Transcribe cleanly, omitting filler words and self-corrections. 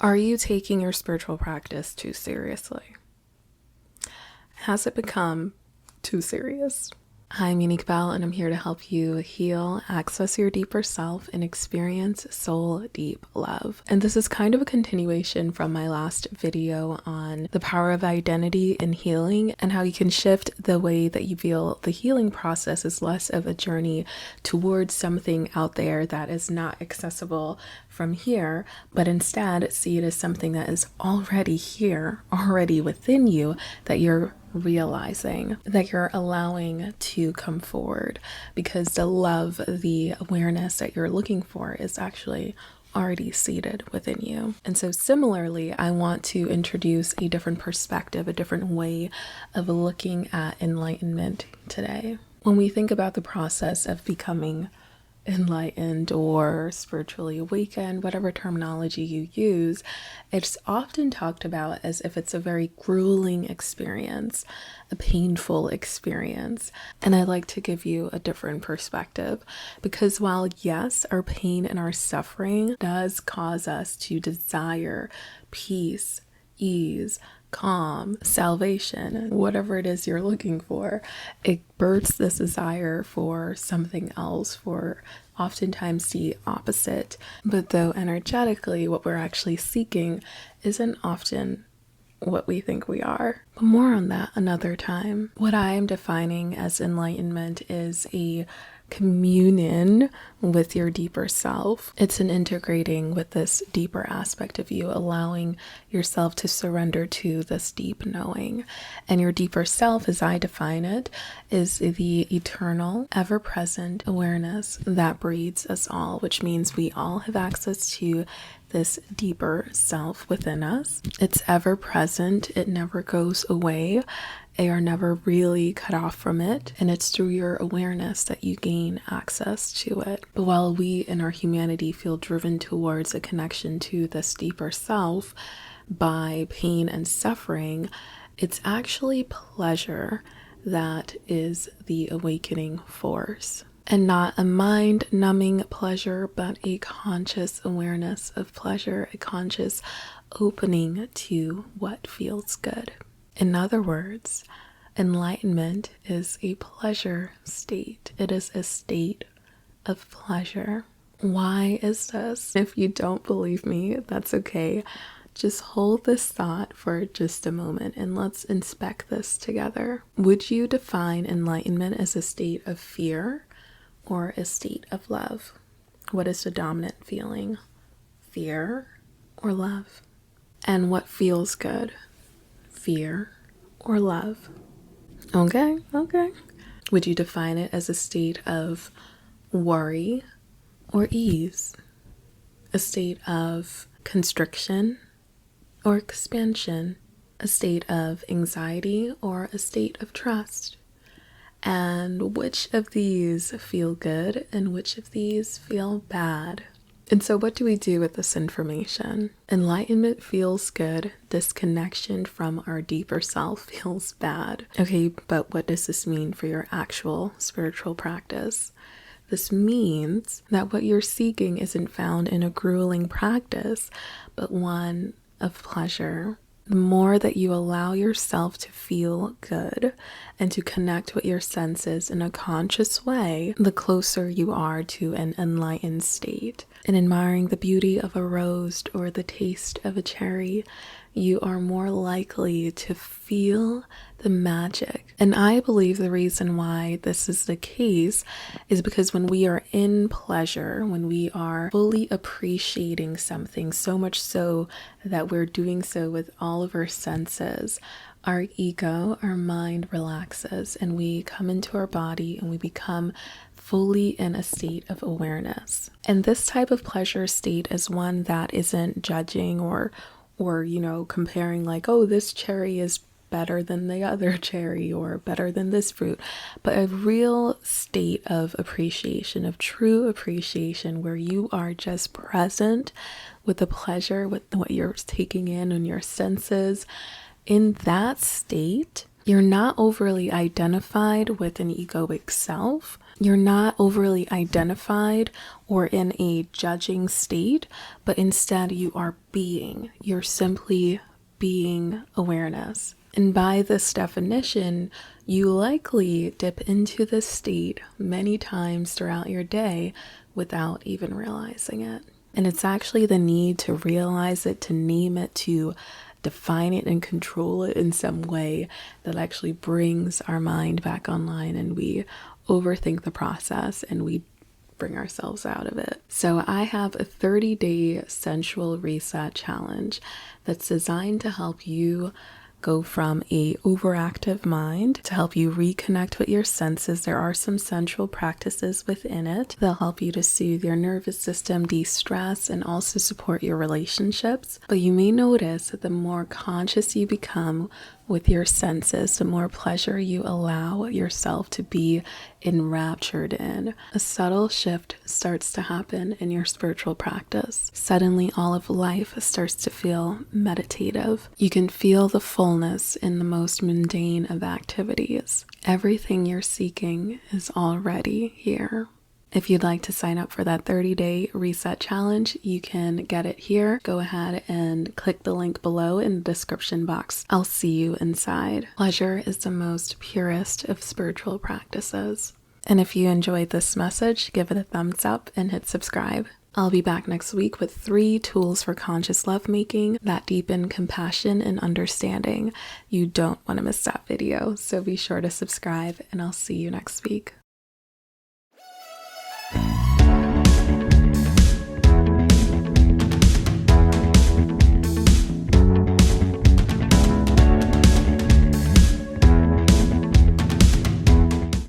Are you taking your spiritual practice too seriously? Has it become too serious? I'm Unique Bell, and I'm here to help you heal, access your deeper self, and experience soul deep love. And this is kind of a continuation from my last video on the power of identity in healing and how you can shift the way that you feel the healing process is less of a journey towards something out there that is not accessible from here, but instead see it as something that is already here, already within you, that you're realizing, that you're allowing to come forward, because the love, the awareness that you're looking for is actually already seated within you. And so similarly, I want to introduce a different perspective, a different way of looking at enlightenment today. When we think about the process of becoming enlightened or spiritually awakened, whatever terminology you use, it's often talked about as if it's a very grueling experience, a painful experience. And I like to give you a different perspective, because while yes, our pain and our suffering does cause us to desire peace, ease, calm, salvation, whatever it is you're looking for, it births this desire for something else, for oftentimes the opposite. But though energetically what we're actually seeking isn't often what we think we are. But more on that another time. What I am defining as enlightenment is a communion with your deeper self. It's an integrating with this deeper aspect of you, allowing yourself to surrender to this deep knowing. And your deeper self, as I define it, is the eternal, ever-present awareness that breeds us all, which means we all have access to this deeper self within us. It's ever present. It never goes away. You are never really cut off from it, and it's through your awareness that you gain access to it. But while we in our humanity feel driven towards a connection to this deeper self by pain and suffering, it's actually pleasure that is the awakening force. And not a mind-numbing pleasure, but a conscious awareness of pleasure, a conscious opening to what feels good. In other words, enlightenment is a pleasure state. It is a state of pleasure. Why is this? If you don't believe me, that's okay. Just hold this thought for just a moment and let's inspect this together. Would you define enlightenment as a state of fear or a state of love? What is the dominant feeling? Fear or love? And what feels good? Fear or love? Okay. Would you define it as a state of worry or ease? A state of constriction or expansion? A state of anxiety or a state of trust? And which of these feel good and which of these feel bad? And so what do we do with this information? Enlightenment feels good. Disconnection from our deeper self feels bad. Okay, but what does this mean for your actual spiritual practice? This means that what you're seeking isn't found in a grueling practice, but one of pleasure. The more that you allow yourself to feel good and to connect with your senses in a conscious way, the closer you are to an enlightened state. In admiring the beauty of a rose or the taste of a cherry, you are more likely to feel the magic. And I believe the reason why this is the case is because when we are in pleasure, when we are fully appreciating something, so much so that we're doing so with all of our senses, our ego, our mind relaxes and we come into our body and we become fully in a state of awareness. And this type of pleasure state is one that isn't judging or comparing like, oh, this cherry is better than the other cherry or better than this fruit, but a real state of appreciation, of true appreciation, where you are just present with the pleasure, with what you're taking in your senses. In that state, you're not overly identified with an egoic self. You're not overly identified or in a judging state, but instead you are being. You're simply being awareness. And by this definition, you likely dip into this state many times throughout your day without even realizing it. And it's actually the need to realize it, to name it, to define it and control it in some way that actually brings our mind back online, and we overthink the process and we bring ourselves out of it. So I have a 30-day sensual reset challenge that's designed to help you go from a overactive mind to help you reconnect with your senses. There are some sensual practices within it. They'll help you to soothe your nervous system, de-stress, and also support your relationships. But you may notice that the more conscious you become with your senses, the more pleasure you allow yourself to be enraptured in, a subtle shift starts to happen in your spiritual practice. Suddenly, all of life starts to feel meditative. You can feel the fullness in the most mundane of activities. Everything you're seeking is already here. If you'd like to sign up for that 30-day reset challenge, you can get it here. Go ahead and click the link below in the description box. I'll see you inside. Pleasure is the most purest of spiritual practices. And if you enjoyed this message, give it a thumbs up and hit subscribe. I'll be back next week with 3 tools for conscious lovemaking that deepen compassion and understanding. You don't want to miss that video, so be sure to subscribe, and I'll see you next week.